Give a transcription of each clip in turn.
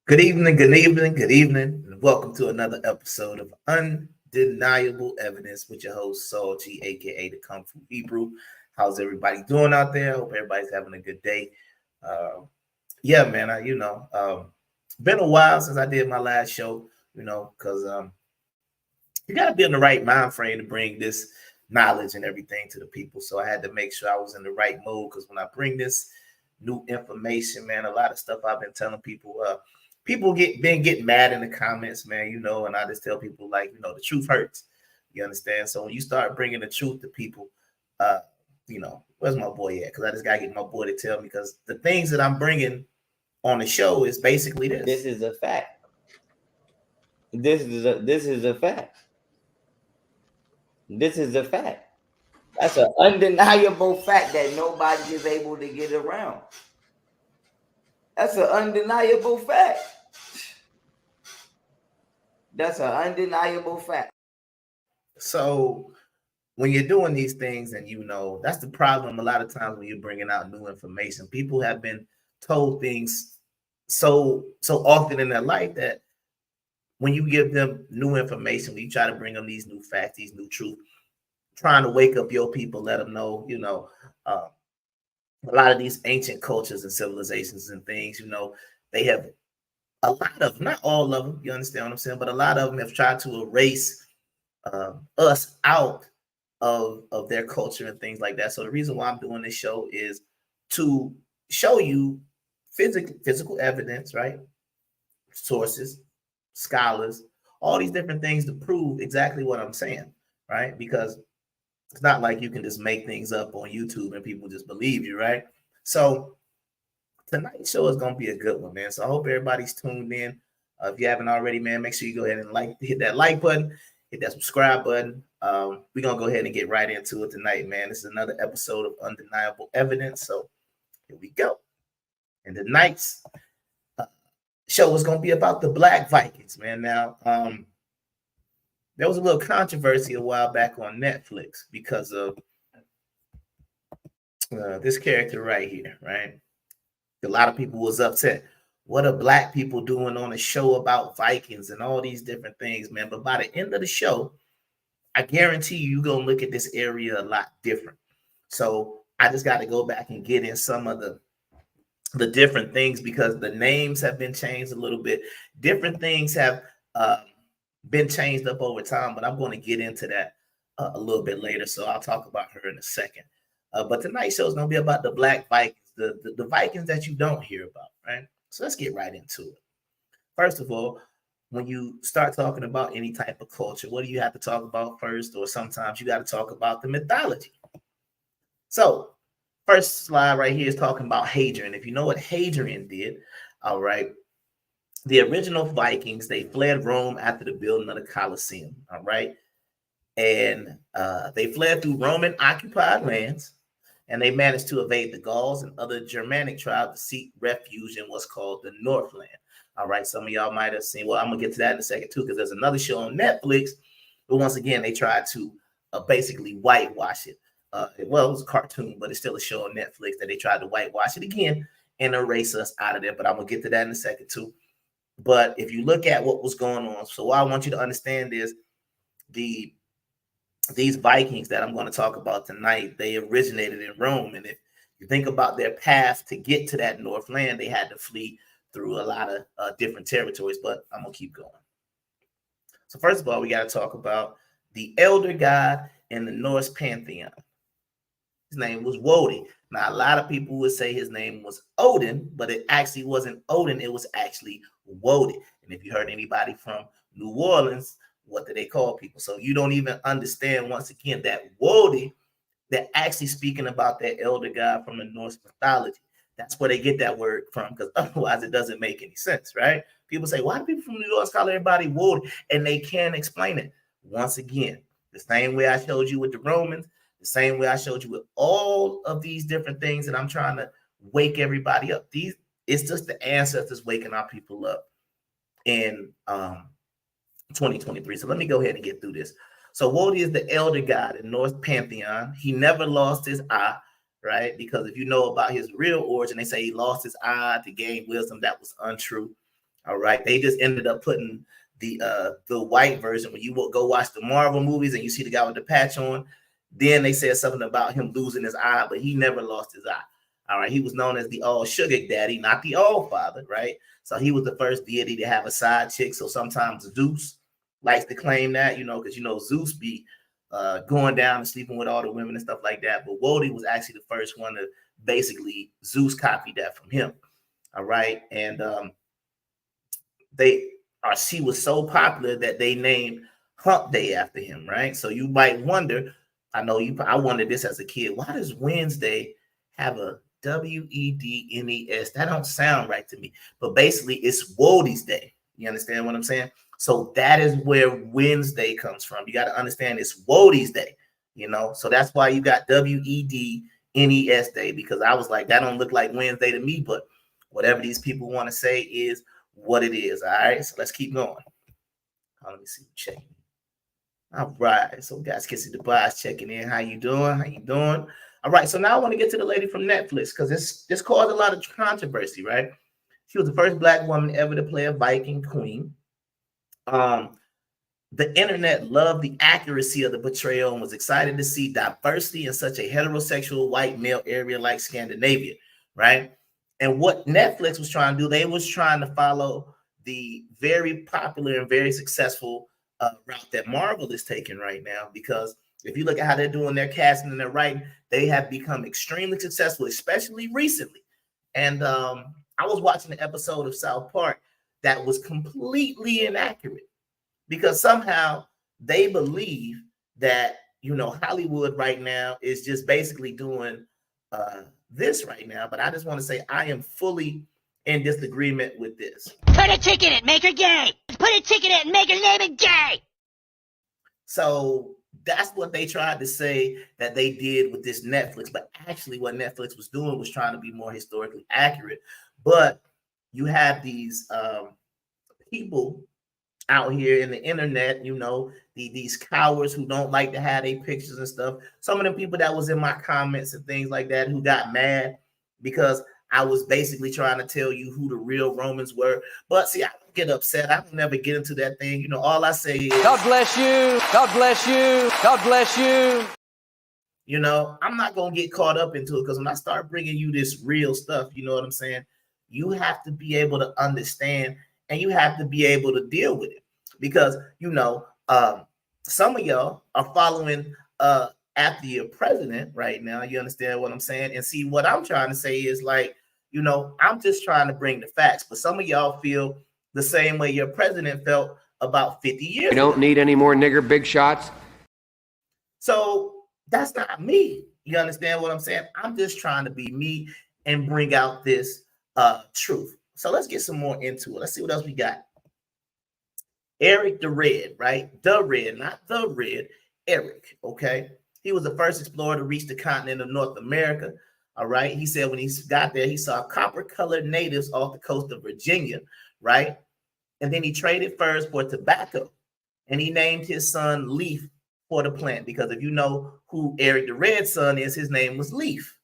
Good evening, good evening, good evening, and welcome to another episode of Undeniable Evidence with your host, Saul G, aka the Kung Fu Hebrew. How's everybody doing out there? Hope everybody's having a good day. Yeah, man, been a while since I did my last show, because you got to be in the right mind frame to bring this knowledge and everything to the people. So I had to make sure I was in the right mode because when I bring this new information, man, a lot of stuff I've been telling people, people been getting mad in the comments, man, and I just tell people like, the truth hurts. You understand? So when you start bringing the truth to people, where's my boy at? Because I just got to get my boy to tell me because the things that I'm bringing on the show is basically this. This is a fact. This is a fact. This is a fact. That's an undeniable fact that nobody is able to get around. That's an undeniable fact. That's an undeniable fact. So when you're doing these things and that's the problem a lot of times when you're bringing out new information. People have been told things so often in their life that when you give them new information, when you try to bring them these new facts, these new truth, trying to wake up your people, let them know, a lot of these ancient cultures and civilizations and things, they have a lot of, not all of them, you understand what I'm saying, but a lot of them have tried to erase us out of their culture and things like that. So the reason why I'm doing this show is to show you physical evidence, right? Sources, scholars, all these different things to prove exactly what I'm saying, right? Because it's not like you can just make things up on YouTube and people just believe you, right? So tonight's show is going to be a good one, man. So I hope everybody's tuned in. If you haven't already, man, make sure you go ahead and hit that like button, hit that subscribe button. We're going to go ahead and get right into it tonight, man. This is another episode of Undeniable Evidence. So here we go. And tonight's show is going to be about the Black Vikings, man. Now, there was a little controversy a while back on Netflix because of this character right here, right? A lot of people was upset. What are Black people doing on a show about Vikings and all these different things, man? But by the end of the show, I guarantee you're going to look at this area a lot different. So I just got to go back and get in some of the different things because the names have been changed a little bit. Different things have been changed up over time, but I'm going to get into that a little bit later. So I'll talk about her in a second. But tonight's show is going to be about the Black Vikings, the Vikings that you don't hear about, right? So let's get right into it. First of all, when you start talking about any type of culture, what do you have to talk about first? Or sometimes you got to talk about the mythology. So first slide right here is talking about Hadrian. If you know what Hadrian did, all right, the original Vikings, they fled Rome after the building of the Colosseum, all right? And they fled through Roman occupied lands, and they managed to evade the Gauls and other Germanic tribes to seek refuge in what's called the Northland. All right, some of y'all might have seen, well, I'm going to get to that in a second too, because there's another show on Netflix, but once again, they tried to basically whitewash it. Well, it was a cartoon, but it's still a show on Netflix that they tried to whitewash it again and erase us out of there, but I'm going to get to that in a second too. But if you look at what was going on, so what I want you to understand is these Vikings that I'm going to talk about tonight, they originated in Rome. And if you think about their path to get to that Northland, they had to flee through a lot of different territories, but I'm going to keep going. So first of all, we got to talk about the elder god in the Norse pantheon. His name was Woden. Now, a lot of people would say his name was Odin, but it actually wasn't Odin. It was actually Woden. And if you heard anybody from New Orleans, what do they call people? So you don't even understand, once again, that Woden, they're actually speaking about that elder god from the Norse mythology. That's where they get that word from, because otherwise it doesn't make any sense, right? People say, why do people from New York call everybody Woden? And they can't explain it. Once again, the same way I showed you with the Romans, the same way I showed you with all of these different things that I'm trying to wake everybody up. It's just the ancestors waking our people up in 2023. So let me go ahead and get through this. So Woden is the elder god in Norse pantheon. He never lost his eye, right? Because if you know about his real origin, they say he lost his eye to gain wisdom. That was untrue. All right, they just ended up putting the white version. When you will go watch the Marvel movies and you see the guy with the patch on, then they said something about him losing his eye, but he never lost his eye. All right, he was known as the all sugar daddy, not the all father, right? So he was the first deity to have a side chick. So sometimes Zeus likes to claim that, because Zeus be going down and sleeping with all the women and stuff like that. But Wody was actually the first one to basically Zeus copied that from him. All right, and she was so popular that they named Hump Day after him, right? So you might wonder, I wondered this as a kid, why does Wednesday have a Wednes? That don't sound right to me. But basically, it's Wody's day. You understand what I'm saying? So that is where Wednesday comes from. You got to understand it's Wody's day, So that's why you got Wednes day, because I was like, that don't look like Wednesday to me, but whatever these people want to say is what it is. All right, so let's keep going. Let me see. Check. All right, so guys, Kissy Dubai checking in. How you doing? All right, so now I want to get to the lady from Netflix, because this caused a lot of controversy, right? She was the first Black woman ever to play a Viking queen. The internet loved the accuracy of the portrayal and was excited to see diversity in such a heterosexual white male area like Scandinavia, right? And what Netflix was trying to do, they was trying to follow the very popular and very successful route that Marvel is taking right now, because if you look at how they're doing their casting and their writing, they have become extremely successful, especially recently. And I was watching an episode of South Park that was completely inaccurate, because somehow they believe that, Hollywood right now is just basically doing this right now. But I just want to say I am fully in disagreement with this. Put a ticket in, make her gay. Put a ticket in, make her name it gay. So that's what they tried to say that they did with this Netflix. But actually what Netflix was doing was trying to be more historically accurate. But you have these people out here in the internet, these cowards who don't like to have their pictures and stuff. Some of the people that was in my comments and things like that who got mad because I was basically trying to tell you who the real Romans were. But see, I don't get upset. I don't never get into that thing. All I say is, God bless you. God bless you. God bless you. I'm not going to get caught up into it, because when I start bringing you this real stuff, you know what I'm saying? You have to be able to understand, and you have to be able to deal with it, because, some of y'all are following after your president right now. You understand what I'm saying? And see, what I'm trying to say is I'm just trying to bring the facts, but some of y'all feel the same way your president felt about 50 years We don't ago. need any more nigger big shots. So that's not me. You understand what I'm saying? I'm just trying to be me and bring out this truth. So let's get some more into it. Let's see what else we got. Eric the Red, right? The Red, not the Red. Eric, okay? He was the first explorer to reach the continent of North America. All right. He said when he got there, he saw copper-colored natives off the coast of Virginia, right? And then he traded furs for tobacco, and he named his son Leaf for the plant, because if you know who Eric the Red's son is, his name was Leaf.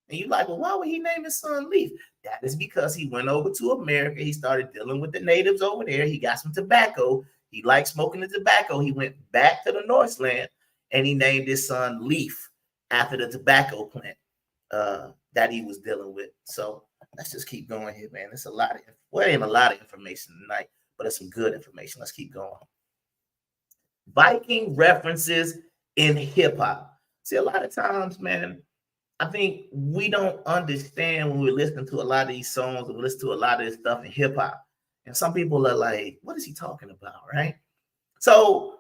And you're like, well, why would he name his son Leaf? That is because he went over to America. He started dealing with the natives over there. He got some tobacco. He liked smoking the tobacco. He went back to the Northland, and he named his son Leaf after the tobacco plant that he was dealing with. So let's just keep going here, man. It's a lot of, well, ain't a lot of information tonight, but it's some good information. Let's keep going. Viking references in hip hop. See, a lot of times, man, I think we don't understand when we listen to a lot of these songs, or we listen to a lot of this stuff in hip hop. And some people are like, what is he talking about, right? So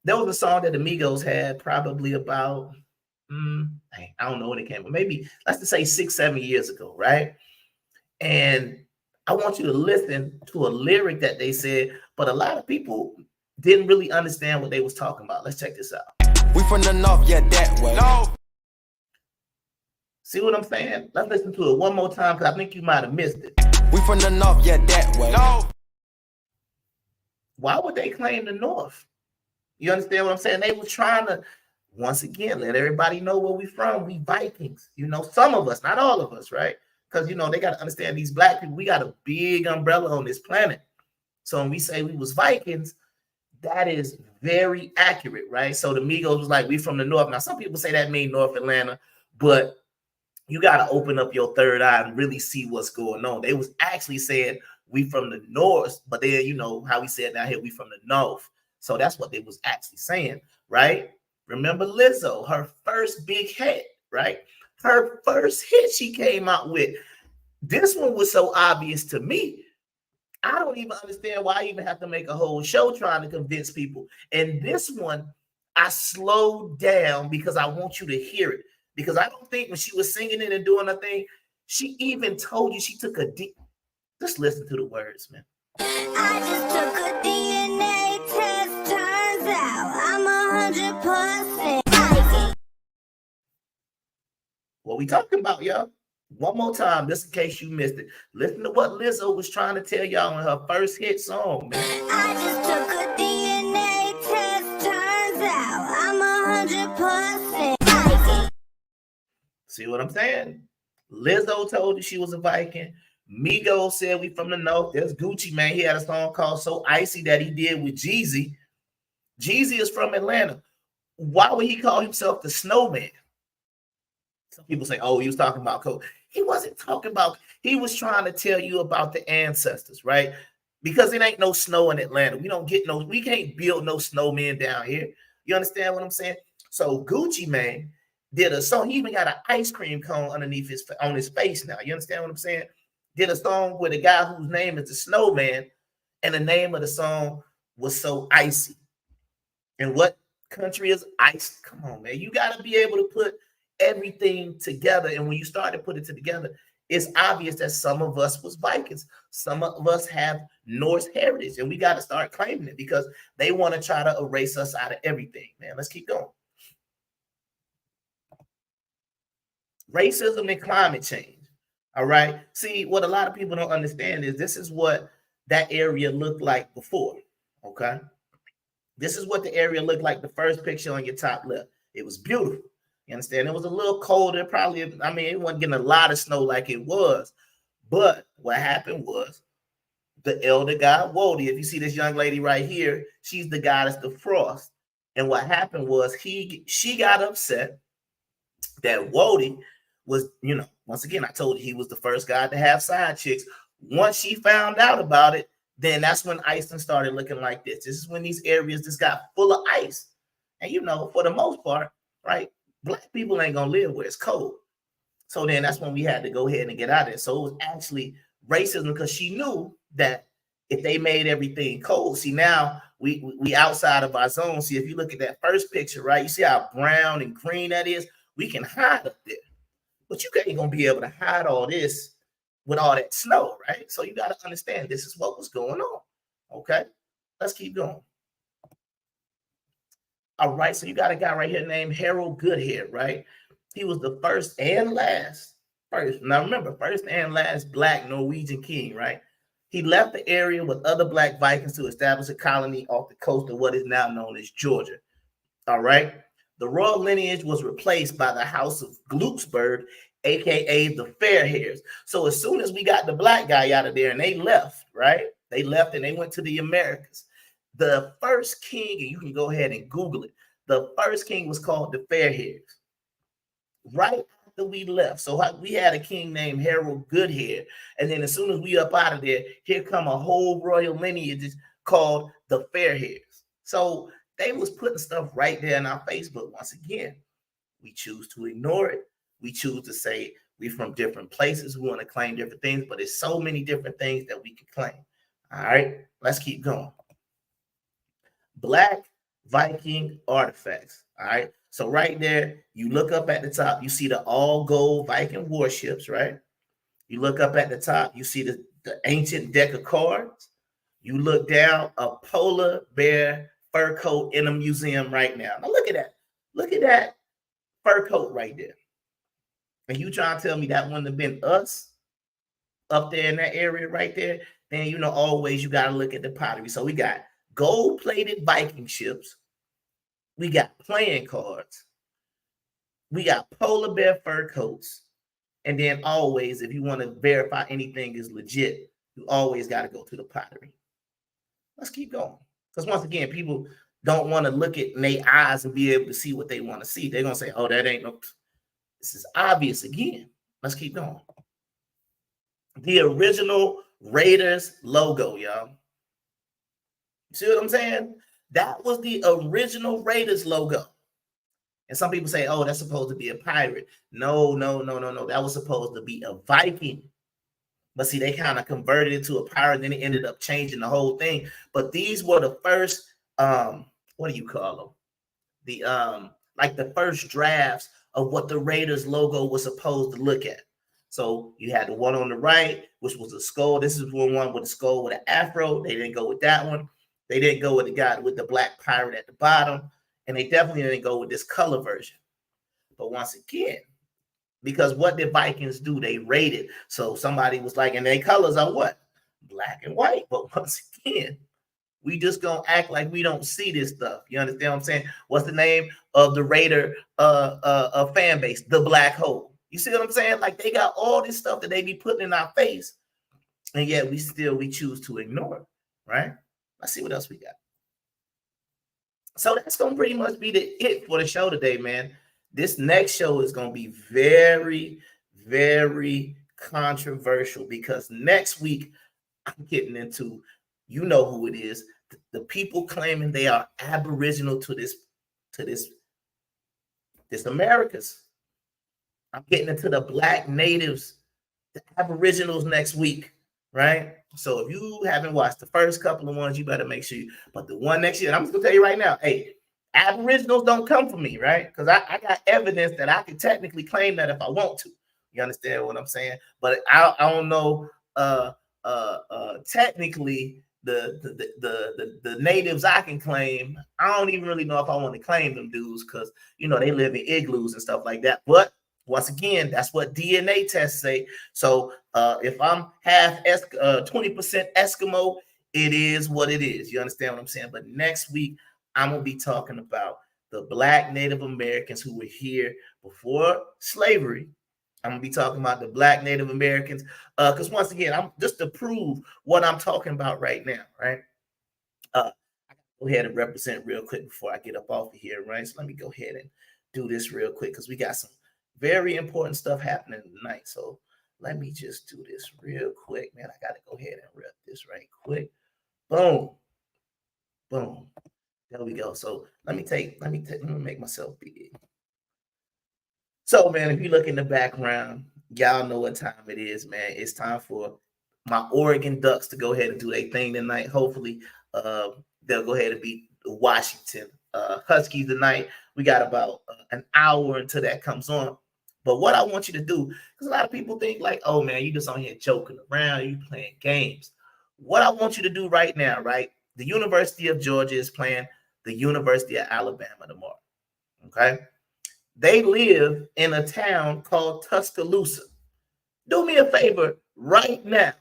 there was a song that the Migos had probably about, I don't know when it came, but maybe let's just say 6-7 years ago, right? And I want you to listen to a lyric that they said, but a lot of people didn't really understand what they was talking about. Let's check this out. We from the north, yeah, that way. No. See what I'm saying? Let's listen to it one more time, because I think you might have missed it. We from the north, yeah, that way. No. Why would they claim the North? You understand what I'm saying? They were trying to, once again, let everybody know where we from. We Vikings. Some of us, not all of us, right? Because, they got to understand these black people, we got a big umbrella on this planet. So when we say we was Vikings, that is very accurate, right? So the Migos was like, we from the North. Now, some people say that mean North Atlanta, but you got to open up your third eye and really see what's going on. They was actually saying we from the North, but then, you know, how we said down here, we from the North. So that's what they was actually saying, right? Remember Lizzo, her first big hit, right? Her first hit she came out with. This one was so obvious to me. I don't even understand why I even have to make a whole show trying to convince people. And this one, I slowed down because I want you to hear it. Because I don't think when she was singing it and doing her thing, she even told you she took a deep. Just listen to the words, man. I just took a DNA test. Turns out I'm 100%. What we talking about, y'all? One more time, just in case you missed it. Listen to what Lizzo was trying to tell y'all in her first hit song, man. I just took a DNA test. Turns out I'm 100%. See what I'm saying? Lizzo told you she was a Viking. Migos said we from the North. There's Gucci Mane. He had a song called So Icy that he did with Jeezy. Jeezy is from Atlanta. Why would he call himself the Snowman? Some people say, oh, he was talking about cold. He wasn't talking about, he was trying to tell you about the ancestors, right? Because it ain't no snow in Atlanta. We can't build no snowmen down here. You understand what I'm saying? So Gucci Mane did a song. He even got an ice cream cone underneath on his face now. You understand what I'm saying? Did a song with a guy whose name is the Snowman, and the name of the song was So Icy. And what country is ice? Come on, man. You got to be able to put everything together. And when you start to put it together, it's obvious that some of us was Vikings. Some of us have Norse heritage, and we got to start claiming it because they want to try to erase us out of everything, man. Let's keep going. Racism and climate change. All right. See, what a lot of people don't understand is this is what that area looked like before. Okay. This is what the area looked like, the first picture on your top left. It was beautiful. You understand? It was a little colder, probably. I mean, it wasn't getting a lot of snow like it was. But what happened was the elder god, Wody, if you see this young lady right here, she's the goddess of frost. And what happened was she got upset that Wody was, you know, once again, I told you he was the first guy to have side chicks. Once she found out about it, then that's when Iceland started looking like this. This is when these areas just got full of ice. And, you know, for the most part, right, Black people ain't going to live where it's cold. So then that's when we had to go ahead and get out of it. So it was actually racism because she knew that if they made everything cold, see, now we outside of our zone. See, if you look at that first picture, right, you see how brown and green that is? We can hide up there. But you ain't going to be able to hide all this with all that snow, right? So you got to understand this is what was going on. Okay, let's keep going. All right, so you got a guy right here named Harold Goodhead, right? He was the first and last, now remember, first and last Black Norwegian king, right? He left the area with other Black Vikings to establish a colony off the coast of what is now known as Georgia. All right. The royal lineage was replaced by the House of Glucksburg, aka the Fairhairs. So as soon as we got the Black guy out of there and they left, right? They left and they went to the Americas. The first king, and you can go ahead and Google it, the first king was called the Fairhairs. Right after we left. So we had a king named Harold Goodhead. And then as soon as we up out of there, here come a whole royal lineage called the Fairhairs. So they was putting stuff right there in our Facebook. Once again, we choose to ignore it. We choose to say we're from different places. We want to claim different things, but there's so many different things that we can claim. All right, let's keep going. Black Viking artifacts. All right, so right there, you look up at the top, you see the all gold Viking warships, right? You look up at the top, you see the ancient deck of cards. You look down, a polar bear fur coat in a museum right now. Now look at that. Look at that fur coat right there. And you trying to tell me that wouldn't have been us up there in that area right there? Then, you know, always you got to look at the pottery. So we got gold-plated Viking ships. We got playing cards. We got polar bear fur coats. And then always, if you want to verify anything is legit, you always got to go to the pottery. Let's keep going. Because once again, people don't want to look at their eyes and be able to see what they want to see. They're going to say, oh, that ain't no, this is obvious again. Let's keep going. The original Raiders logo, y'all. See what I'm saying? That was the original Raiders logo. And some people say, oh, that's supposed to be a pirate. No. That was supposed to be a Viking. But see, they kind of converted it to a pirate, then it ended up changing the whole thing. But these were the first, what do you call them? The like the first drafts of what the Raiders logo was supposed to look at. So you had the one on the right, which was a skull. This is one with a skull with an afro. They didn't go with that one. They didn't go with the guy with the black pirate at the bottom. And they definitely didn't go with this color version. But once again, because what did Vikings do? They raided. So somebody was like, and their colors are what? Black and white. But once again, we just gonna act like we don't see this stuff. You understand what I'm saying? What's the name of the Raider fan base? The Black Hole. You see what I'm saying? Like they got all this stuff that they be putting in our face, and yet we choose to ignore it, right? Let's see what else we got. So that's gonna pretty much be it for the show today, man. This next show is gonna be very, very controversial because next week I'm getting into, you know who it is, the people claiming they are aboriginal to this Americas. I'm getting into the Black natives, the aboriginals next week, right? So if you haven't watched the first couple of ones, you better make sure but the one next year, I'm just gonna tell you right now, hey, aboriginals don't come for me, right? Because I got evidence that I can technically claim that if I want to. You understand what I'm saying? But I don't know technically the natives I can claim. I don't even really know if I want to claim them dudes because they live in igloos and stuff like that. But once again, that's what DNA tests say. So if I'm half 20% Eskimo, it is what it is. You understand what I'm saying? But next week, I'm going to be talking about the Black Native Americans who were here before slavery. I'm going to be talking about the Black Native Americans because once again, I'm just to prove what I'm talking about right now, right? I go ahead and represent real quick before I get up off of here, right? So let me go ahead and do this real quick because we got some very important stuff happening tonight. So let me just do this real quick, man. I got to go ahead and rep this right quick. Boom. Boom. There we go. So let me make myself big. So, man, if you look in the background, y'all know what time it is, man. It's time for my Oregon Ducks to go ahead and do their thing tonight. Hopefully, they'll go ahead and beat the Washington Huskies tonight. We got about an hour until that comes on. But what I want you to do, because a lot of people think like, oh, man, you just on here joking around, you playing games. What I want you to do right now, right? The University of Georgia is playing the University of Alabama tomorrow, okay? They live in a town called Tuscaloosa. Do me a favor right now.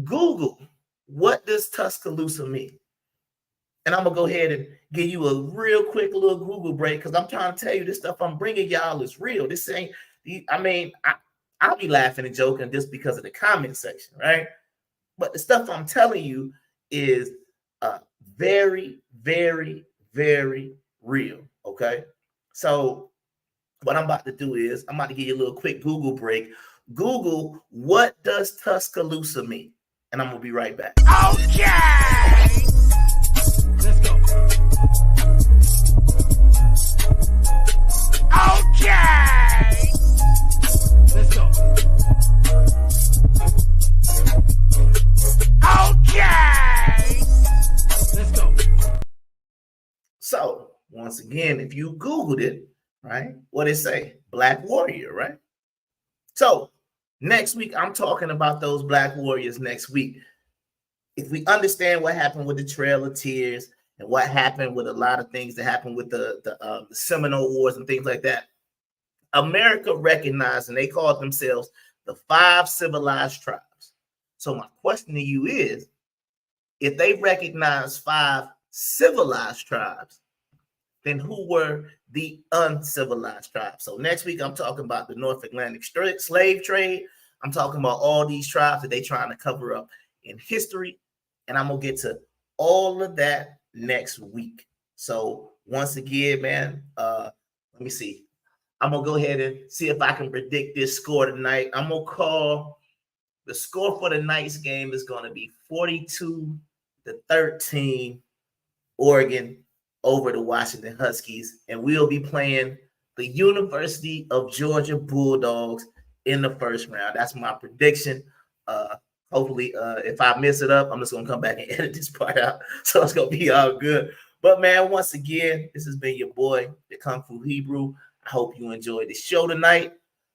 Google, what does Tuscaloosa mean? And I'm going to go ahead and give you a real quick little Google break because I'm trying to tell you this stuff I'm bringing y'all is real. This ain't, I'll be laughing and joking just because of the comment section, right? But the stuff I'm telling you is very, very, very real, okay? So what I'm about to do is I'm about to give you a little quick Google break. Google, what does Tuscaloosa mean? And I'm going to be right back. Okay! Let's go. Okay! Let's go. Okay! Let's go. So once again, if you Googled it, right, what it say? Black warrior, right? So next week, I'm talking about those Black warriors next week. If we understand what happened with the Trail of Tears and what happened with a lot of things that happened with the Seminole Wars and things like that, America recognized and they called themselves the 5 civilized tribes. So my question to you is, if they recognize 5 civilized tribes, then who were the uncivilized tribes? So next week, I'm talking about the North Atlantic slave trade. I'm talking about all these tribes that they trying to cover up in history. And I'm going to get to all of that next week. So once again, man, let me see. I'm gonna go ahead and see if I can predict this score tonight. I'm gonna call the score for tonight's game is gonna be 42-13, Oregon over the Washington Huskies, and we'll be playing the University of Georgia Bulldogs in the first round. That's my prediction. Hopefully, if I mess it up, I'm just gonna come back and edit this part out, so it's gonna be all good. But man, once again, this has been your boy, the Kung Fu Hebrew. I hope you enjoyed the show tonight.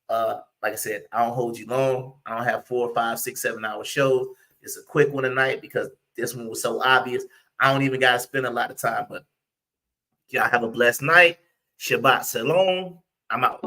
Like I said, I don't hold you long. I don't have 4, 5, 6, 7 hour shows. It's a quick one tonight because this one was so obvious. I don't even gotta spend a lot of time. But y'all have a blessed night. Shabbat Shalom. I'm out.